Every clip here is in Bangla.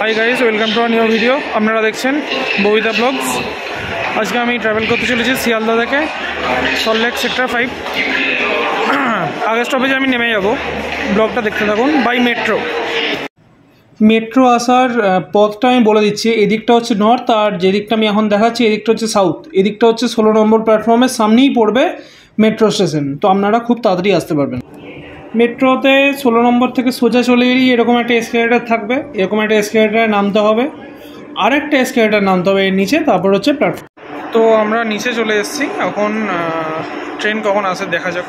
Hi guys, welcome to a new video. আপনারা দেখছেন ববিতা ব্লগস। আজকে আমি ট্রাভেল করতে চলেছি শিয়ালদা থেকে সল্টলেক সেক্টর 5। আগের স্টপেজে আমি নেমে যাব। ব্লগটা দেখতে থাকুন। বাই মেট্রো আসার পথটা আমি বলে দিচ্ছি। এদিকটা হচ্ছে নর্থ, আর যেদিকটা আমি এখন দেখাচ্ছি এদিকটা হচ্ছে সাউথ। এদিকটা হচ্ছে 16 নম্বর প্ল্যাটফর্মের সামনেই পড়বে মেট্রো স্টেশন, তো আপনারা খুব তাড়াতাড়ি আসতে পারবেন। মেট্রোতে 16 নম্বর থেকে সোজা চলে গেলেই এরকম একটা এসকেলেটর থাকবে। এরকম একটা এসকেলেটারে নামতে হবে, আরেকটা এসকেলেটার নামতে হবে এর নিচে, তারপর হচ্ছে প্ল্যাটফর্ম। তো আমরা নিচে চলে এসেছি। এখন ট্রেন কখন আসে দেখা যাক।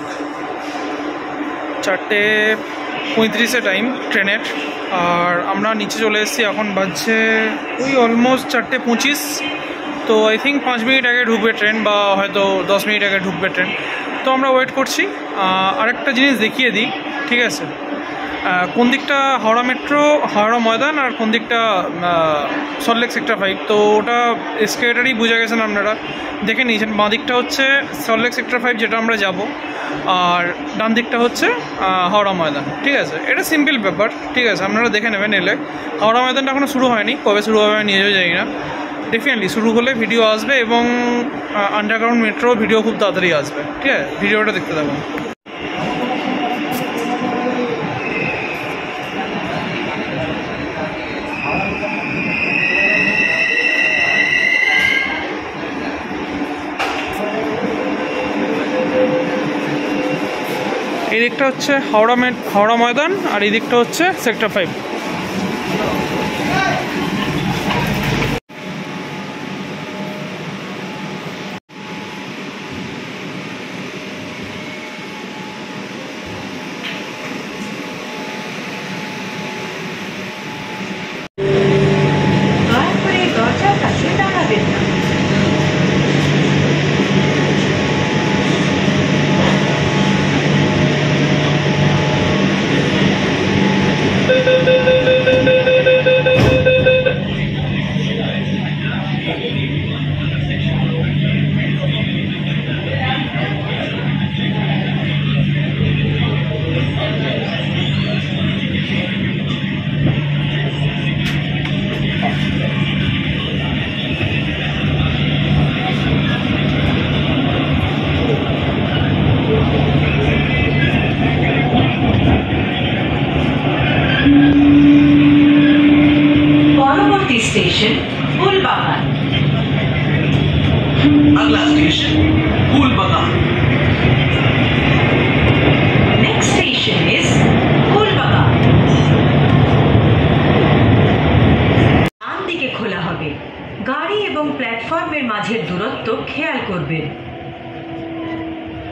4:35 টাইম ট্রেনের, আর আমরা নিচে চলে এসেছি। এখন বাজছে ওই অলমোস্ট 4:25। তো আই থিঙ্ক 5 মিনিট আগে ঢুকবে ট্রেন, বা হয়তো 10 মিনিট আগে ঢুকবে ট্রেন। তো আমরা ওয়েট করছি। আরেকটা জিনিস দেখিয়ে দিই, ঠিক আছে? কোন দিকটা হাওড়া মেট্রো, হাওড়া ময়দান, আর কোন দিকটা সল্টলেক সেক্টর 5। তো ওটা এসকেলেটারই বুঝে গেছেন আপনারা, দেখে নিয়েছেন। বাঁ দিকটা হচ্ছে সল্টলেক সেক্টর 5 যেটা আমরা যাব, আর ডান দিকটা হচ্ছে হাওড়া ময়দান, ঠিক আছে? এটা সিম্পল ব্যাপার, ঠিক আছে? আপনারা দেখে নেবেন এলে। হাওড়া ময়দানটা এখনও শুরু হয়নি, কবে শুরু হবে নিজেও জানি না। ডেফিনেটলি শুরু হলে ভিডিও আসবে, এবং আন্ডারগ্রাউন্ড মেট্রো ভিডিও খুব তাড়াতাড়ি আসবে, ঠিক আছে? ভিডিওটা দেখতে থাকুন। এই দিকটা হচ্ছে হাওড়া ময়দান, আর এই দিকটা হচ্ছে সেক্টর 5। स्टेशन फूलबागान। अगला station Phoolbagan. Next station is Phoolbagan. ডান দিকে খোলা হবে। গাড়ি এবং প্ল্যাটফর্মের মাঝের দূরত্ব খেয়াল করবেন।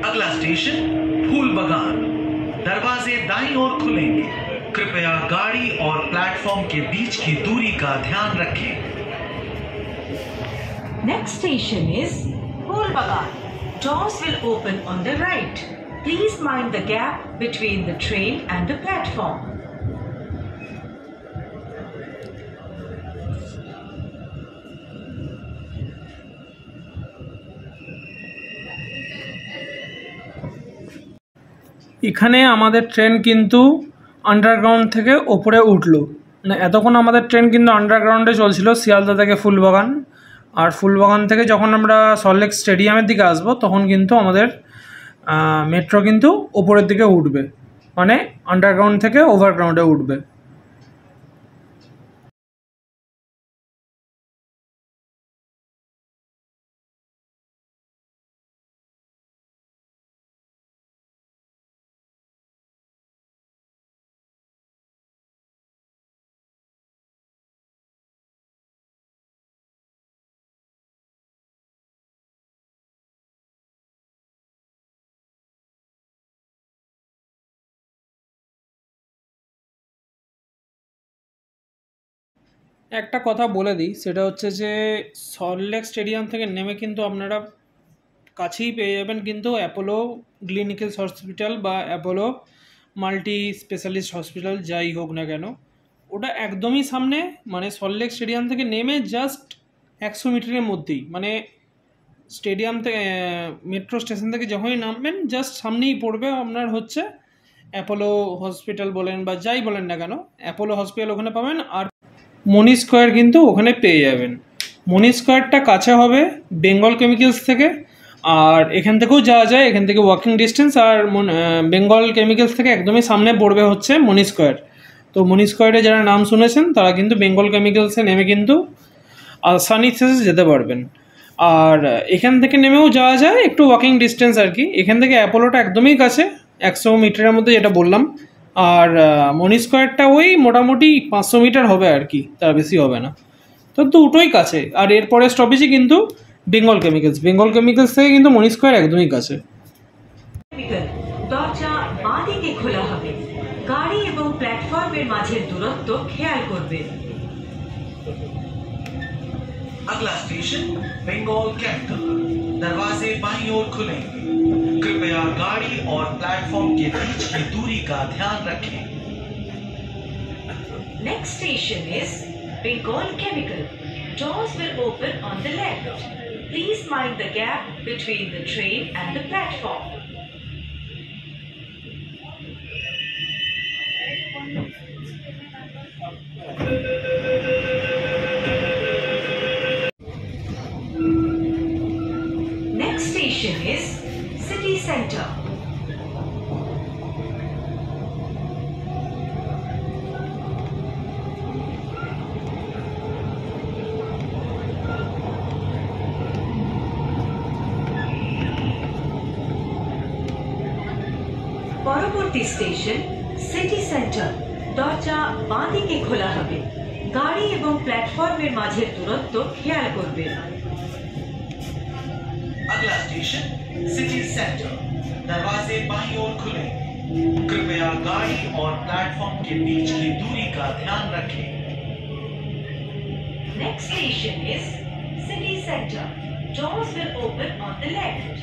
अगला स्टेशन फूलबागान। दरवाजे दाईं ओर खुलेंगे। कृपया गाड़ी और प्लेटफॉर्म के बीच की दूरी का ध्यान रखें। Next station is Phoolbagan. Doors will open on the right. Please mind the gap between the train and the platform. এখানে আমাদের ট্রেন কিন্তু আন্ডারগ্রাউন্ড থেকে ওপরে উঠলো। মানে এতক্ষণ আমাদের ট্রেন কিন্তু আন্ডারগ্রাউন্ডে চলছিল শিয়ালদা থেকে ফুলবাগান, আর ফুলবাগান থেকে যখন আমরা সল্টলেক স্টেডিয়ামের দিকে আসবো তখন কিন্তু আমাদের মেট্রো কিন্তু ওপরের দিকে উঠবে, মানে আন্ডারগ্রাউন্ড থেকে ওভারগ্রাউন্ডে উঠবে। একটা কথা বলে দিই, সেটা হচ্ছে যে সল্টলেক স্টেডিয়াম থেকে নেমে কিন্তু আপনারা কাছেই পেয়ে যাবেন কিন্তু অ্যাপোলো ক্লিনিক্যাল হসপিটাল বা অ্যাপোলো মাল্টি স্পেশালিস্ট হসপিটাল, যাই হোক না কেন। ওটা একদমই সামনে, মানে সল্টলেক স্টেডিয়াম থেকে নেমে জাস্ট 100 মিটারের মধ্যেই, মানে স্টেডিয়াম থেকে মেট্রো স্টেশন থেকে যখনই নামবেন জাস্ট সামনেই পড়বে আপনার হচ্ছে অ্যাপোলো হসপিটাল বলেন বা যাই বলেন না কেন, অ্যাপোলো হসপিটাল ওখানে পাবেন। আর মনি স্কোয়ার কিন্তু ওখানে পেয়ে যাবেন। মনি স্কোয়ারটা কাছে হবে বেঙ্গল কেমিক্যালস থেকে, আর এখান থেকেও যাওয়া যায়, এখান থেকে ওয়াকিং ডিস্টেন্স। আর বেঙ্গল কেমিক্যালস থেকে একদমই সামনে পড়বে হচ্ছে মনি স্কোয়ার। তো মনি স্কোয়ারে যারা নাম শুনেছেন তারা কিন্তু বেঙ্গল কেমিক্যালসে নেমে কিন্তু সানি থেসে যেতে পারবেন। আর এখান থেকে নেমেও যাওয়া যায়, একটু ওয়াকিং ডিস্টেন্স আর কি। এখান থেকে অ্যাপোলোটা একদমই কাছে, 100 মিটারের মধ্যে, যেটা বললাম। আর মনি স্কোয়ারটা ওই মোটামুটি 500 মিটার হবে আর কি, তার বেশি হবে না। তো দুটোই কাছে। আর এরপরে স্টপেজই কিন্তু বেঙ্গল কেমিক্যালস। বেঙ্গল কেমিক্যালস থেকে কিন্তু মনি স্কোয়ার একদমই কাছে। দরজা বাঁ দিকে খোলা হবে। গাড়ি এবং প্ল্যাটফর্মের মাঝের দূরত্ব খেয়াল করবেন। अगला स्टेशन बंगाल कैपिटल। दरवाजे बाईं ओर खुलेंगे। कृपया गाड़ी और प्लेटफॉर्म के बीच की दूरी का ध्यान रखें। Next station is Bengal Chemical. Doors will open on the left. Please mind the gap between the train and the platform. Next station is City Center. পরবর্তী স্টেশন সিটি সেন্টার। দরজা বাঁ দিকে খোলা হবে। গাড়ি এবং প্ল্যাটফর্মের মাঝের দূরত্ব খেয়াল করবেন। अगला स्टेशन सिटी सेंटर। दरवाजे बाईं ओर खुलेंगे। कृपया गाड़ी और प्लेटफॉर्म के बीच की दूरी का ध्यान रखें। Next station is City Center. Doors will open on the left.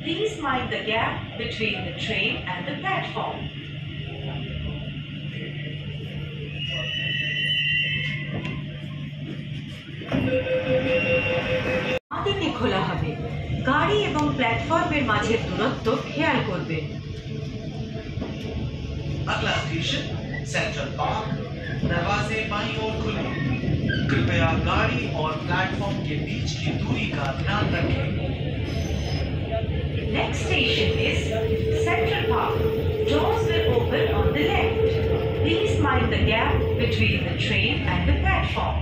Please mind the gap between the train and the platform. বাঁদিকে খোলা হবে। গাড়ি এবং প্ল্যাটফর্মের মাঝের দূরত্ব খেয়াল করবেন। अगला स्टेशन सेंट्रल पार्क। दरवाजे बाईं ओर खुलेंगे। कृपया गाड़ी और प्लेटफॉर्म के बीच की दूरी का ध्यान रखें। Next station is Central Park. Doors will open on the left. Please mind the gap between the train and the platform.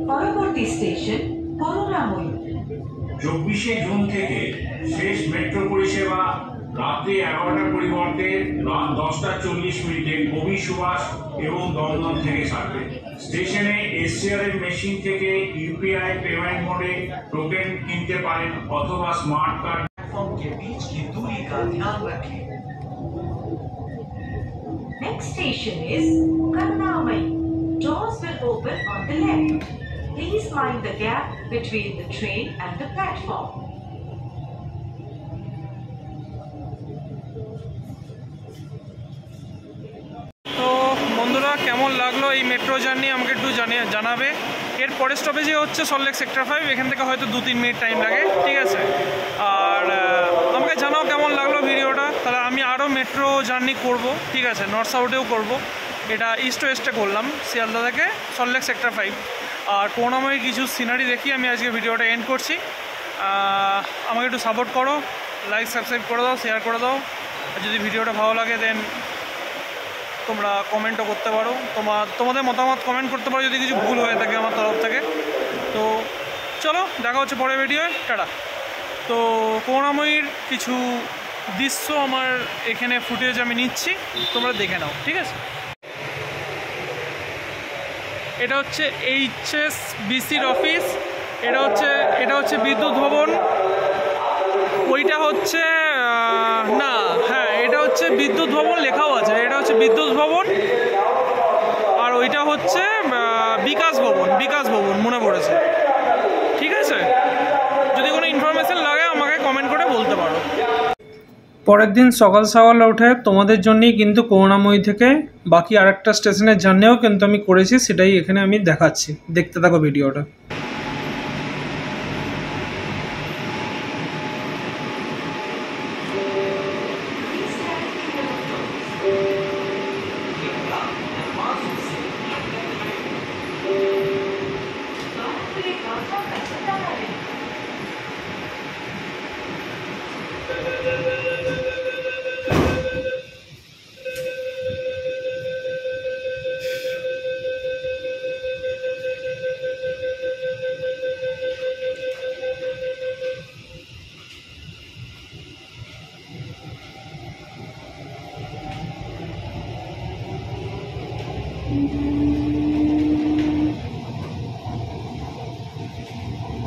পরবর্তী স্টেশন করুণাময়ী। 24শে জুন থেকে শেষ মেট্রো পরিষেবা রাত্রি 11টার পরিবর্তে রাত 10:40 কবি সুভাষ এবং দমদম থেকে ছাড়বে। স্টেশনে এসসিআরএম মেশিন থেকে ইউপিআই পেমেন্ট মোডে টোকেন কিনতে পারেন অথবা স্মার্ট কার্ড। प्लेटफॉर्म के बीच की दूरी का ध्यान रखें। Next station is Karunamayi. Doors will open on the left. Please mind the gap between the train and the platform. তো বন্ধুরা, কেমন লাগলো এই মেট্রো জার্নি আমাকে একটু জানাবে। এর পরের স্টপেজে হচ্ছে সল্টলেক সেক্টর 5। এখান থেকে হয়তো 2-3 মিনিট টাইম লাগে, ঠিক আছে। আর আমাকে জানাও কেমন লাগলো ভিডিওটা। তাহলে আমি আরও মেট্রো জার্নি করব, ঠিক আছে। নর্থ সাউথেও করব। এটা ইস্ট ওয়েস্টে করলাম, শিয়ালদা থেকে সল্টলেক সেক্টর 5। আর করুণাময়ীর কিছু সিনারি দেখি আমি আজকে ভিডিওটা এন্ড করছি। আমাকে একটু সাপোর্ট করো, লাইক সাবস্ক্রাইব করে দাও, শেয়ার করে দাও। আর যদি ভিডিওটা ভালো লাগে দেন তোমরা কমেন্টও করতে পারো, তোমাদের মতামত কমেন্ট করতে পারো যদি কিছু ভুল হয়ে থাকে আমার তরফ থেকে। তো চলো, দেখা হচ্ছে পরের ভিডিওয়। টাটা। তো করুণাময়ীর কিছু দৃশ্য আমার এখানে ফুটেজ আমি নিচ্ছি, তোমরা দেখে নাও, ঠিক আছে। এটা হচ্ছে HSBCর অফিস, এটা হচ্ছে বিদ্যুৎ ভবন, ওইটা হচ্ছে না, হ্যাঁ এটা হচ্ছে বিদ্যুৎ ভবন লেখাও আছে, এটা হচ্ছে বিদ্যুৎ ভবন, আর ওইটা হচ্ছে বিকাশ ভবন মনে পড়েছে। ঠিক আছে, যদি কোনো ইনফরমেশন লাগে আমাকে কমেন্ট করে বলতে পারো। পরের দিন সকাল সকাল উঠে তোমাদের জন্যই কিন্তু করুণাময়ী থেকে বাকি আরেকটা স্টেশনের জার্নিও কিন্তু আমি করেছি, সেটাই এখানে আমি দেখাচ্ছি, দেখতে থাকো ভিডিওটা।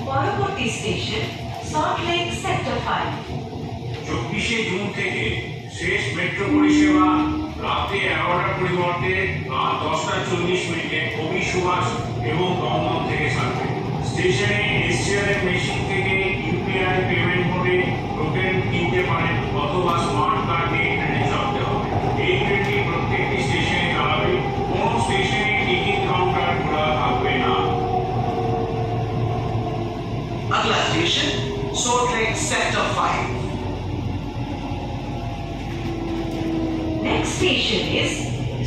পরবর্তী স্টেশন সল্ট লেক সেক্টর 5। 24শে জুন থেকে শেষ মেট্রো পরিষেবা রাতে 11টার পরিবর্তে রাত 10:40 কবি সুভাষ এবং দমদম থেকে ছাড়বে। স্টেশনে এসসিআর মেশিন থেকে ইউপিআই পেমেন্ট করে টোকেন কিনতে পারেন অথবা স্মার্ট কার্ড দিয়ে ট্রেনে চড়তে হবে। এই ট্রেনটি প্রত্যেকটি স্টেশনে চালাবে, কোনো স্টেশনে টিকিট কাউন্টার খোলা থাকবে না। अगला station salt lake sector 5। Next station is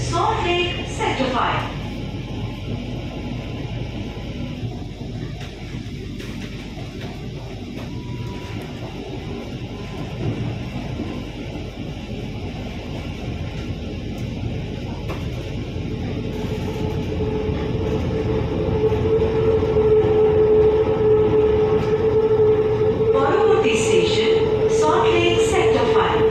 Salt Lake Sector 5. পরবর্তী স্টেশন সল্ট লেক সেক্টর 5।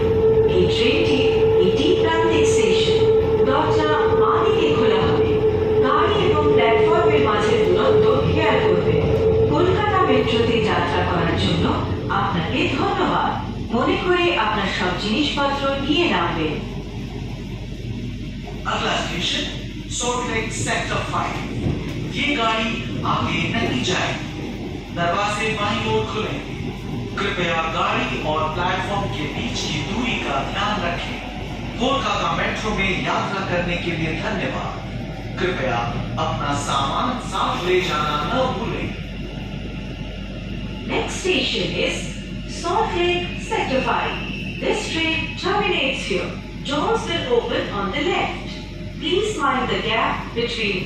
এই ট্রেনটি এটি প্রান্তিক স্টেশন, দরজা বাঁদিকে খোলা হবে। গাড়ি এবং প্ল্যাটফর্মের মাঝের দূরত্ব খেয়াল করবেন। কলকাতা মেট্রোতে যাত্রা করার জন্য আপনাকে ধন্যবাদ। মনে করে আপনার সব জিনিসপত্র নিয়ে নামবেন। अगला स्टेशन सॉल्ट लेक सेक्टर 5। ये गाड़ी आगे नहीं जाएगी, दरवाजे बाईं ओर खुलेंगे। कृपया गाड़ी और प्लेटफॉर्म के बीच की दूरी का ध्यान रखें। कोलकाता मेट्रो में यात्रा करने के लिए धन्यवाद। कृपया अपना सामान साथ ले जाना न भूलें। Next station is Salt Lake Sector 5. This train terminates here. Doors will open on the left. Please mind the gap between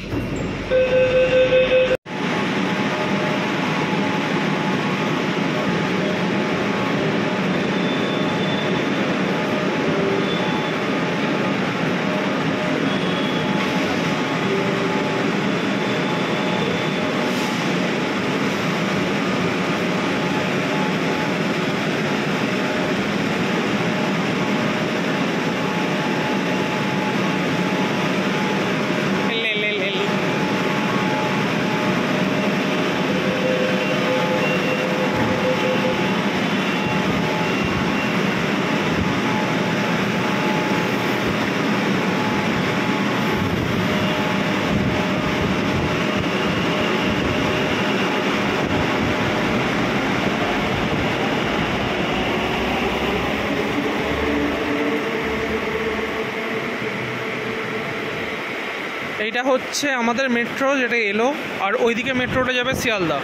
এইটা হচ্ছে আমাদের মেট্রো যেটা এলো, আর ওইদিকে মেট্রোটা যাবে শিয়ালদা।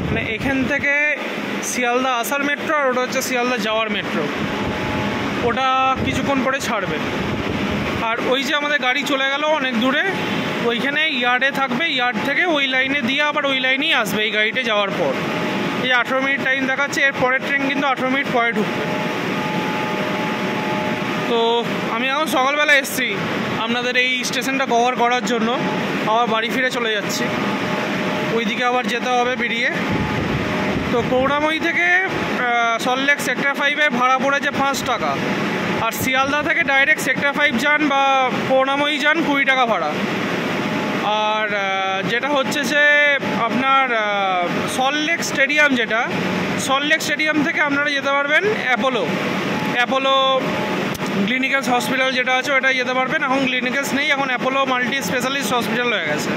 মানে এখান থেকে শিয়ালদা আসার মেট্রো, আর ওটা হচ্ছে শিয়ালদা যাওয়ার মেট্রো। ওটা কিছুক্ষণ পরে ছাড়বে। আর ওই যে আমাদের গাড়ি চলে গেল অনেক দূরে, ওইখানে ইয়ার্ডে থাকবে, ইয়ার্ড থেকে ওই লাইনে দিয়ে আবার ওই লাইনেই আসবে এই গাড়িটা যাওয়ার পর। এই 18 মিনিট টাইম দেখাচ্ছে, এর পরের ট্রেন কিন্তু 18 মিনিট পরে ঢুকবে। তো আমি এখন সকালবেলা এসেছি আপনাদের এই স্টেশনটা কভার করার জন্য, আবার বাড়ি ফিরে চলে যাচ্ছি। ওইদিকে আবার যেতে হবে বেরিয়ে। তো করুণাময়ী থেকে সল্ট লেক সেক্টর 5-এ ভাড়া পড়েছে 5 টাকা, আর শিয়ালদা থেকে ডাইরেক্ট সেক্টর 5 যান বা করুণাময়ী যান 20 টাকা ভাড়া। আর যেটা হচ্ছে যে আপনার সল্টলেক স্টেডিয়াম, যেটা সল্টলেক স্টেডিয়াম থেকে আপনারা যেতে পারবেন অ্যাপোলো ক্লিনিক্যালস হসপিটাল যেটা আছে ওটা যেতে পারবেন। এখন ক্লিনিক্যালস নেই, এখন অ্যাপোলো মাল্টি স্পেশালিস্ট হসপিটাল হয়ে গেছে।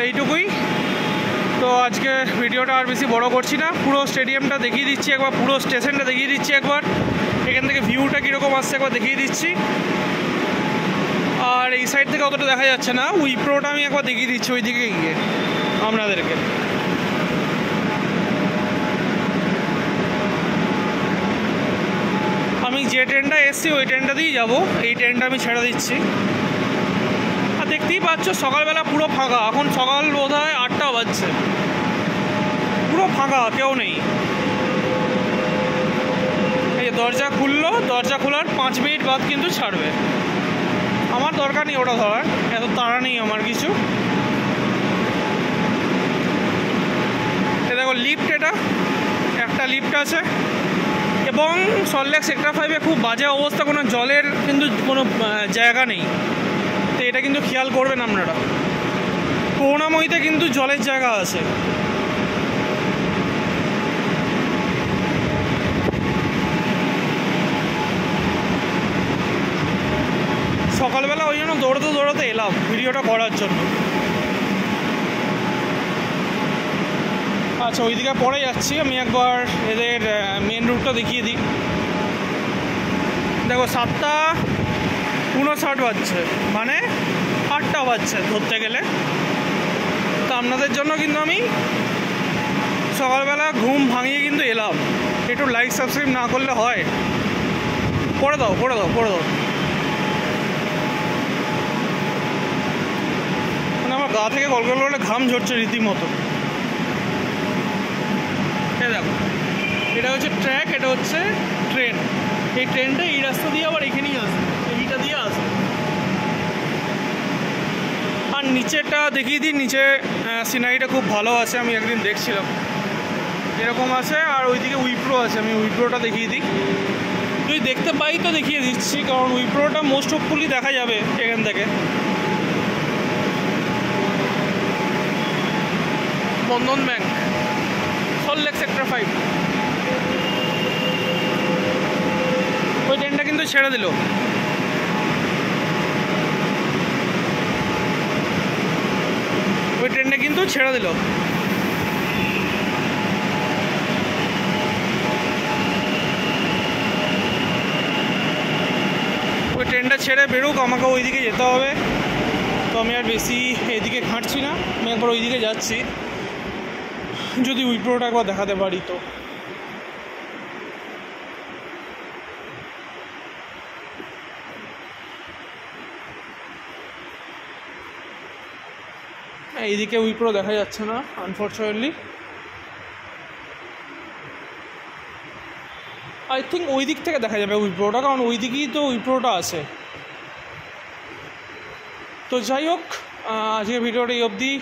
এইটুকুই। তো আজকে ভিডিওটা আর বেশি বড় করছি না, পুরো স্টেডিয়ামটা দেখিয়ে দিচ্ছি একবার, পুরো স্টেশনটা দেখিয়ে দিচ্ছি একবার, এখান থেকে ভিউটা কীরকম আসছে একবার দেখিয়ে দিচ্ছি। আর এই সাইড থেকে অতটা দেখা যাচ্ছে না, উইপ্রোটা আমি একবার দেখিয়ে দিচ্ছি ওই দিকে গিয়ে আপনাদেরকে। আমি যে ট্রেনটা এসছি ওই ট্রেনটা দিয়েই যাবো, এই ট্রেনটা আমি ছেড়ে দিচ্ছি। আর দেখতেই পাচ্ছ সকালবেলা পুরো ফাঁকা, এখন সকাল বোধহয় 8টা বাজছে, পুরো ফাঁকা, কেউ নেই। এই দরজা খুললো, দরজা খোলার 5 মিনিট বাদ কিন্তু ছাড়বে। আমার দরকার নেই ওটা ধরার, এত তাড়া নেই আমার কিছু। এ দেখো লিফট, এটা একটা লিফট আছে। এবং সল্টলেক সেক্টর 5-এ খুব বাজে অবস্থা, কোনো জলের কিন্তু কোনো জায়গা নেই, তো এটা কিন্তু খেয়াল করবেন আপনারা। করুণাময়ীতে কিন্তু জলের জায়গা আছে। সকালবেলা ওই জন্য দৌড়াতে এলাম ভিডিওটা করার জন্য। আচ্ছা, ওইদিকে পরে যাচ্ছি আমি, একবার এদের মেন রুটটা দেখিয়ে দিই। দেখো 7:59 বাজছে, মানে 8টা বাজছে ধরতে গেলে। তো আপনাদের জন্য কিন্তু আমি সকালবেলা ঘুম ভাঙিয়ে কিন্তু এলাম। একটু লাইক সাবস্ক্রাইব না করলে হয়? করে দাও। মানে আমার গা থেকে গল করে ঘাম ঝরছে রীতিমতো। দেখো, এটা হচ্ছে ট্র্যাক, এটা হচ্ছে ট্রেন। এই ট্রেনটা এই রাস্তা দিয়ে আবার এখানেই আসে, এইটা দিয়ে আসে। আর নিচেটা দেখিয়ে দিই, নিচে সিনারিটা খুব ভালো আছে, আমি একদিন দেখছিলাম এরকম আছে। আর ওইদিকে উইপ্রো আছে, আমি উইপ্রোটা দেখিয়ে দিই। যদি দেখতে পাই তো দেখিয়ে দিচ্ছি, কারণ উইপ্রোটা মোস্ট অফফুলি দেখা যাবে এখান থেকে। বন্ধন ব্যাংক, সল্টলেক সেক্টর 5। ওই ট্রেনটা কিন্তু ছেড়ে দিল। ওই ট্রেনটা কিন্তু ছেড়ে দিল। ওই ট্রেনটা ছেড়ে বেরোক, আমাকে ওইদিকে যেতে হবে। তো আমি আর বেশি এদিকে ঘাঁটছি না, আমি একবার ওইদিকে যাচ্ছি, যদি উইপ্রোটা একবার দেখাতে পারি। তো এইদিকে উইপ্রো দেখা যাচ্ছে না আনফর্চুনেটলি। আই থিঙ্ক ওই দিক থেকে দেখা যাবে উইপ্রোটা, কারণ ওই দিকেই তো উইপ্রোটা আছে। তো যাই হোক, আজকে ভিডিওটা এই অবধি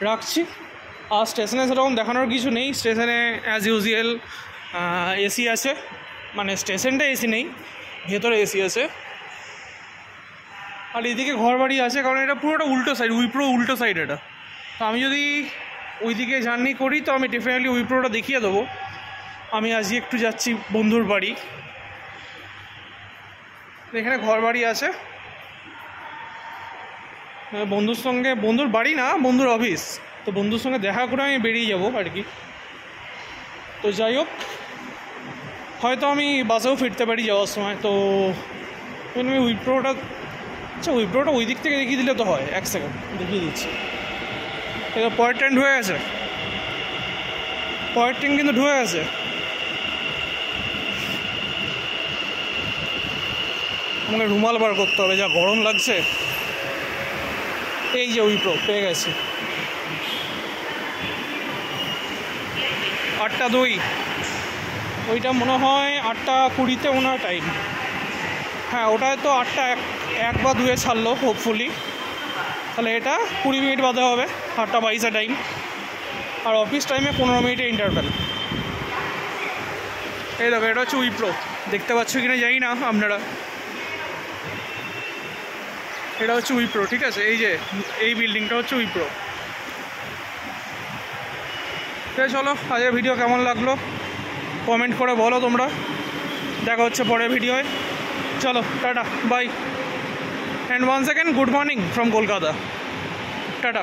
রাখছি। আর স্টেশনে সেরকম দেখানোর কিছু নেই। স্টেশনে অ্যাজ ইউজুয়াল এসি আছে, মানে স্টেশনটা এসি নেই, ভেতরে এসি আছে। আর এদিকে ঘর বাড়ি আছে, কারণ এটা পুরোটা উল্টো সাইড, উইপ্রো উল্টো সাইড এটা। তো আমি যদি ওইদিকে জার্নি করি তো আমি ডেফিনেটলি উইপ্রোটা দেখিয়ে দেবো। আমি আজকে একটু যাচ্ছি বন্ধুর বাড়ি, এখানে ঘর বাড়ি আছে। বন্ধুর সঙ্গে, বন্ধুর বাড়ি না, বন্ধুর অফিস, তো বন্ধুর সঙ্গে দেখা করে আমি বেরিয়ে যাবো আর কি। তো যাই হোক, হয়তো আমি বাসেও ফিরতে পারি যাওয়ার সময়। তো আমি উইপ্রোটা, আচ্ছা উইপ্রোটা ওই দিক থেকে দেখিয়ে দিলে তো হয়। 1 সেকেন্ড দেখিয়ে দিচ্ছি। এটা পরের ট্রেন ঢুকে গেছে, পরের ট্রেন কিন্তু ঢুকে গেছে। আমাকে রুমাল বার করতে হবে, যা গরম লাগছে। এই যে উইপ্রো পেয়ে গেছি, 8:02। ওইটা মনে হয় 8:20-তে ওনার টাইম। হ্যাঁ, ওটায় তো 8:01 বা 2-এ ছাড়লো হোপফুলি। তাহলে এটা 20 মিনিট বাদে হবে, 8:22-এ টাইম। আর অফিস টাইমে 15 মিনিটের ইন্টারভ্যাল। এই দেখো, এটা হচ্ছে উইপ্রো, দেখতে পাচ্ছ কিনা জানি না আপনারা। এটা হচ্ছে উইপ্রো, ঠিক আছে? এই যে এই বিল্ডিংটা হচ্ছে উইপ্রো। ঠিক আছে, চলো আজকের ভিডিও কেমন লাগলো কমেন্ট করে বলো তোমরা। দেখা হচ্ছে পরের ভিডিওয়। চলো tata, bye, and once second good morning from Kolkata. Tata.